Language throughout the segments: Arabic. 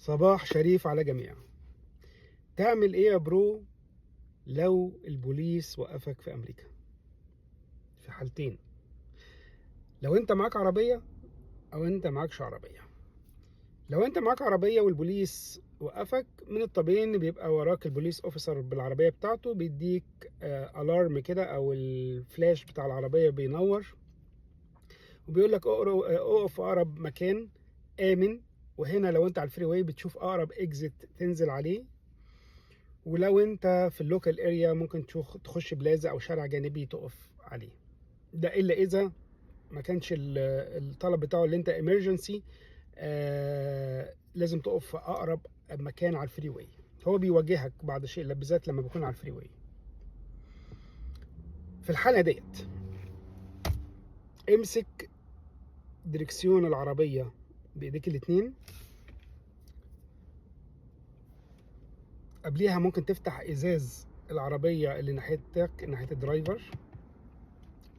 صباح شريف على جميع. تعمل ايه يا برو لو البوليس وقفك في امريكا؟ في حالتين، لو انت معاك عربية او انت معاكش عربية. لو انت معاك عربية والبوليس وقفك، من الطبيعي ان بيبقى وراك البوليس اوفيسر بالعربية بتاعته، بيديك الارم كده او الفلاش بتاع العربية بينور وبيقول لك اقف في اقرب مكان امن. وهنا لو انت على الفري واي بتشوف اقرب اكزيت تنزل عليه، ولو انت في اللوكال اريا ممكن تخش بلازا او شارع جانبي تقف عليه. ده الا اذا ما كانش الطلب بتاعه اللي انت امرجنسي، لازم تقف في اقرب مكان على الفري واي. هو بيوجهك بعض الشيء بالذات لما بيكون على الفري واي. في الحاله ديت امسك دركسيون العربيه بايديك الاتنين. قبليها ممكن تفتح ازاز العربيه اللي ناحيتك، ناحيه الدرايفر،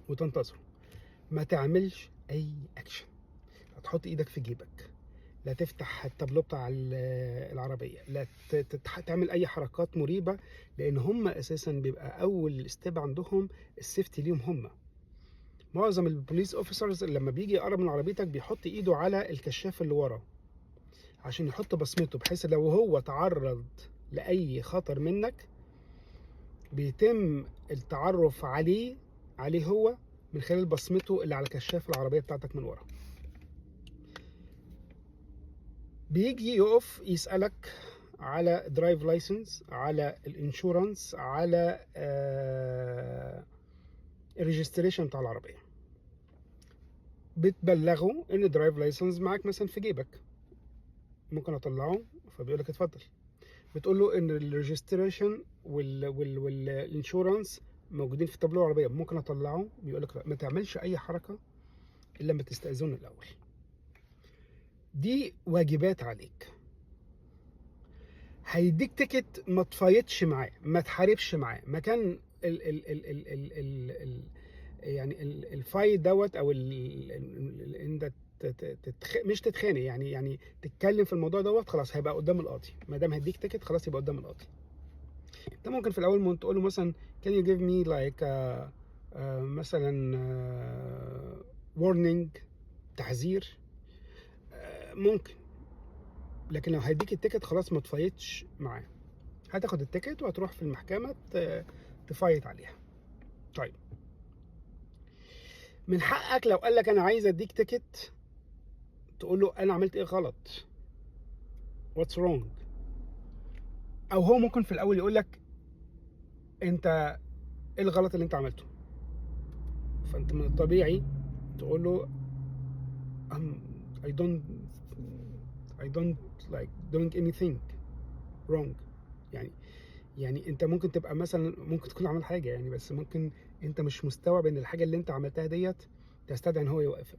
وتنتظره. ما تعملش اي اكشن، تحط ايدك في جيبك، لا تفتح التابلو بتاع العربيه، لا تعمل اي حركات مريبه، لان هم اساسا بيبقى اول ستيب عندهم السيفتي ليهم هم. معظم البوليس اوفيسرز لما بيجي يقرب من عربيتك بيحط ايده على الكشاف اللي ورا عشان يحط بصمته، بحيث لو هو تعرض لاي خطر منك بيتم التعرف عليه هو من خلال بصمته اللي على كشاف العربيه بتاعتك من ورا. بيجي يقف يسألك على درايف لايسنس، على الانشورنس، على الريجستريشن بتاع العربية. بتبلغه ان الدرايف لايسنس معاك مثلا في جيبك، ممكن اطلعه، فبيقول لك اتفضل. بتقول له ان الريجستريشن والانشورنس موجودين في تابلو العربية، ممكن اطلعه، بيقول لك لا. ما تعملش اي حركة الا لما تستأذنه الاول. دي واجبات عليك. هيديك تيكت، ما تفايتش معاه، ما تحاربش معاه. مكان ال ال ال ال ال ال ال يعني الفايت دوت او انت مش تتخانق، يعني تتكلم في الموضوع دوت، خلاص هيبقى قدام القاضي. ما دام هيديك تيكت خلاص يبقى قدام القاضي. انت ممكن في الاول تقول له مثلا can you give me like مثلا warning، تحذير، ممكن. لكن لو هيديك التيكت خلاص ما تفايتش معاه، هتاخد التيكت وهتروح في المحكمة تفايت عليها. طيب، من حقك لو قال لك انا عايز اديك تيكت تقول له انا عملت ايه غلط، what's wrong. او هو ممكن في الاول يقول لك انت ايه الغلط اللي انت عملته، فانت من الطبيعي تقول له I don't like doing anything wrong. يعني انت ممكن تبقى مثلا، ممكن تكون عامل حاجه يعني، بس ممكن انت مش مستوعب ان الحاجه اللي انت عملتها ديت تستدعي ان هو يوقفك.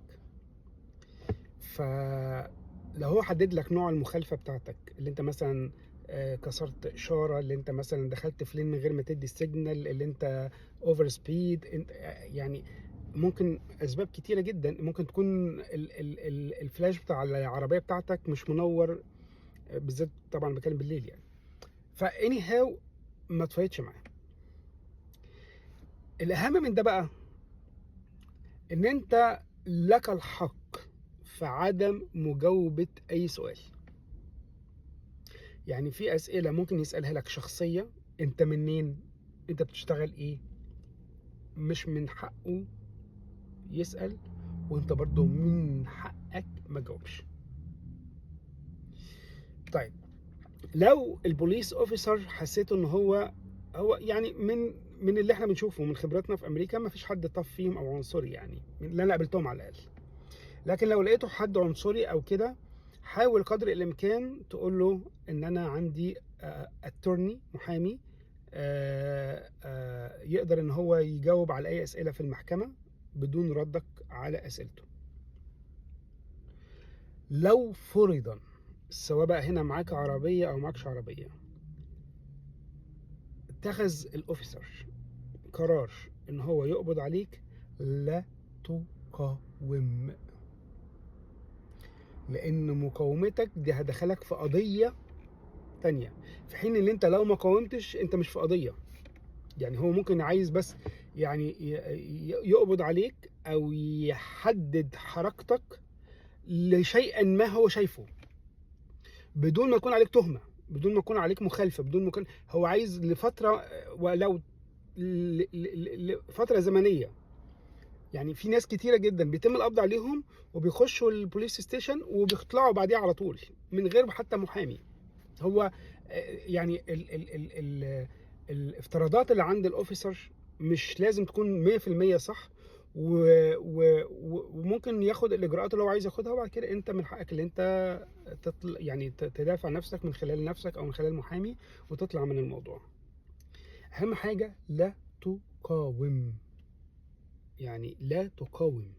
فلو هو حدد لك نوع المخالفه بتاعتك، اللي انت مثلا كسرت اشاره، اللي انت مثلا دخلت في لين من غير ما تدي السيجنال، اللي انت اوفر سبيد، انت يعني ممكن اسباب كتيره جدا. ممكن تكون الفلاش بتاع العربيه بتاعتك مش منور، بالذات طبعا بتكلم بالليل يعني. فاني هاو ما تفايتش معاه. الاهم من ده بقى ان انت لك الحق في عدم مجاوبة اي سؤال. يعني في اسئلة ممكن يسألها لك شخصية، انت منين، انت بتشتغل ايه، مش من حقه يسأل، وانت برضو من حقك ما تجاوبش. طيب، لو البوليس اوفيسر حسيت ان هو يعني من اللي احنا بنشوفه من خبرتنا في امريكا، ما فيش حد طف فيهم او عنصري، يعني من اللي انا قابلتهم على الاقل. لكن لو لقيته حد عنصري او كده، حاول قدر الامكان تقول له ان انا عندي اتورني، محامي، يقدر ان هو يجاوب على اي اسئله في المحكمه بدون ردك على اسئلته. لو فرضا سواء بقى هنا معاك عربيه او معاكش عربيه، اتخذ الاوفيسر قرار ان هو يقبض عليك، لا تقاوم. لان مقاومتك دي هتدخلك في قضيه تانية، في حين ان انت لو ما قاومتش انت مش في قضيه. يعني هو ممكن عايز بس يعني يقبض عليك او يحدد حركتك لشيء ما هو شايفه، بدون ما يكون عليك تهمه، بدون ما يكون عليك مخالفه، بدون ما يكون هو عايز لفتره، ولو لفتره زمنيه. يعني في ناس كتيره جدا بيتم القبض عليهم وبيخشوا البوليس ستيشن وبيطلعوا بعديها على طول من غير حتى محامي. هو يعني الافتراضات اللي عند الاوفيسر مش لازم تكون 100% صح، وممكن ياخد الاجراءات اللي هو عايز ياخدها، وبعد كده انت من حقك اللي انت يعني تدافع نفسك من خلال نفسك او من خلال محامي وتطلع من الموضوع. اهم حاجه لا تقاوم، يعني لا تقاوم.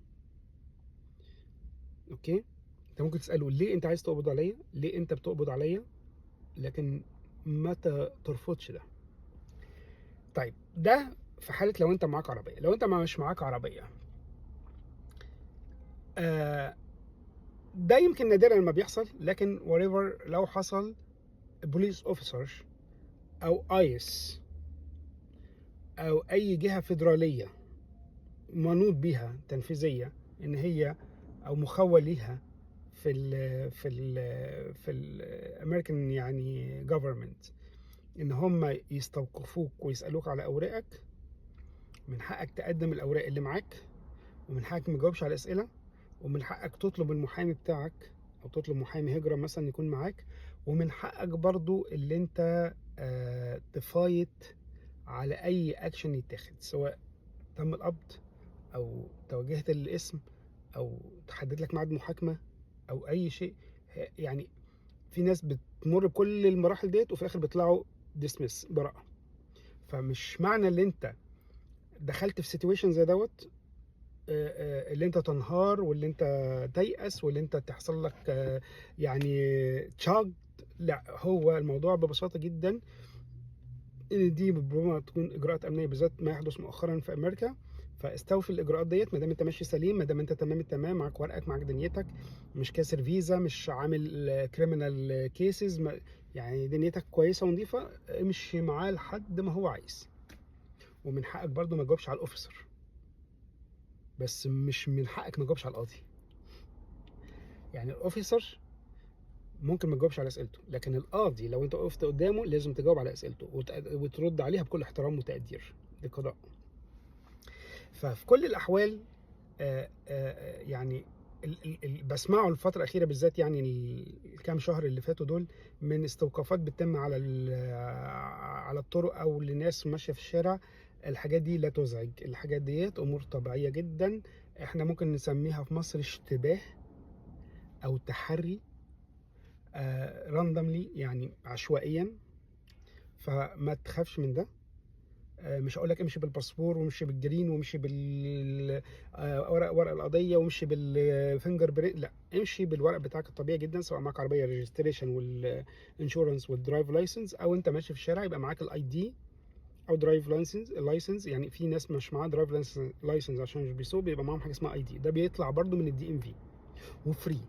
اوكي، انت ممكن تساله ليه انت عايز تقبض عليا، ليه انت بتقبض عليا، لكن ما ترفضش ده. طيب ده في حاله لو انت معاك عربيه. لو انت مش معاك عربيه، ده يمكن نادرا ما بيحصل، لكن whatever لو حصل، بوليس اوفيسر او ايس او اي جهه فيدراليه منوط بيها تنفيذيه ان هي او مخول ليها في الامريكان يعني جوفرمنت، ان هم يستوقفوك ويسالوك على اوراقك، من حقك تقدم الاوراق اللي معاك، ومن حقك ما تجاوبش على اسئله، ومن حقك تطلب المحامي بتاعك او تطلب محامي هجرة مثلا يكون معاك، ومن حقك برضو اللي انت تفايت على اي اكشن يتاخد، سواء تم القبض او توجهت للاسم او تحدد لك ميعاد محاكمة او اي شيء. يعني في ناس بتمر بكل المراحل ديت وفي الاخر بيطلعوا ديسمس، براءة. فمش معنى ان انت دخلت في سيتويشن زي دوت اللي انت تنهار واللي انت تيأس واللي انت تحصل لك يعني تشاج. لا، هو الموضوع ببساطة جدا ان دي ربما تكون اجراءات امنيه، بالذات ما يحدث مؤخرا في امريكا. فاستوفي الاجراءات ديت ما دام انت ماشي سليم، ما دام انت تمام التمام، معاك ورقك، معاك دنيتك، مش كاسر فيزا، مش عامل كريمنال كيسز، يعني دنيتك كويسه ونظيفه، امشي معاه لحد ما هو عايز. ومن حقك برضو ما تجاوبش على الاوفيسر، بس مش من حقك ما تجاوبش على القاضي. يعني الاوفيسر ممكن ما تجاوبش على اسئلته، لكن القاضي لو انت وقفت قدامه لازم تجاوب على اسئلته وترد عليها بكل احترام وتقدير. دي قضاء. ففي كل الاحوال يعني بسمعه الفترة الأخيرة بالذات، يعني الكام شهر اللي فاتوا دول، من استوقافات بتتم على الطرق أو لناس ماشية في الشارع. الحاجات دي لا تزعج، الحاجات ديت أمور طبيعية جدا. احنا ممكن نسميها في مصر اشتباه أو تحري، راندملي، يعني عشوائيا. فما تخافش من ده. مش هقول لك امشي بالباسبور وامشي بالجرين وامشي ورق القضيه وامشي بالفينجر بريد، لا، امشي بالورق بتاعك الطبيعي جدا، سواء معاك عربيه ريجستريشن والانشورنس والدرايف لايسنس، او انت ماشي في الشارع يبقى معاك الاي دي او درايف لايسنس. يعني في ناس مش معاها درايف لايسنس عشان مش بيسوق، بيبقى معاهم حاجه اسمها اي دي، ده بيطلع برده من الدي ام في وفري.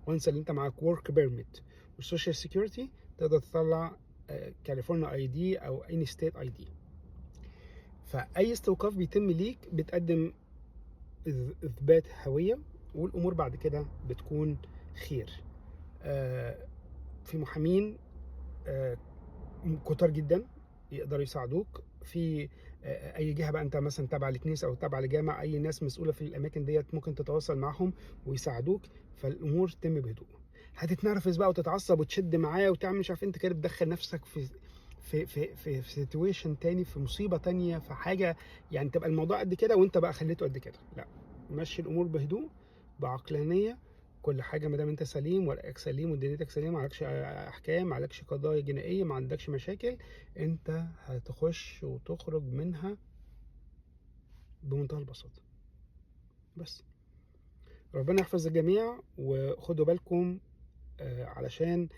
وانس اللي انت معاك ورك بيرميت والسوشيال سيكيورتي، تقدر تطلع كاليفورنيا اي دي او اني ستيت اي دي. فاي استوقاف بيتم ليك بتقدم اثبات هويه، والامور بعد كده بتكون خير. في محامين كتار جدا يقدروا يساعدوك في اي جهه بقى، انت مثلا تابع لكنيسه او تابع لجامع، اي ناس مسؤوله في الاماكن ديت ممكن تتواصل معهم ويساعدوك، فالامور تتم بهدوء. هتتنرفز بقى وتتعصب وتشد معاه وتعمل مش عارف، انت كده بتدخل نفسك في سيتويشن تاني، في مصيبه تانيه، في حاجه يعني تبقى الموضوع قد كده وانت بقى خليته قد كده. لا، مشي الامور بهدوء، بعقلانيه. كل حاجه ما دام انت سليم ورقك سليم ودنيتك سليمه، ما عليكش احكام، ما عليكش قضايا جنائيه، ما عندكش مشاكل، انت هتخش وتخرج منها بمنتهى البساطه. بس ربنا يحفظ الجميع، وخدوا بالكم علشان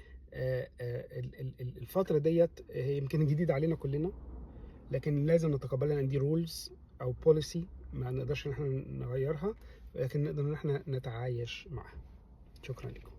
الفترة ديت هي يمكن جديدة علينا كلنا، لكن لازم نتقبلها ان دي رولز او بوليسي ما نقدرش ان احنا نغيرها، لكن نقدر ان احنا نتعايش معها. شكرا لكم.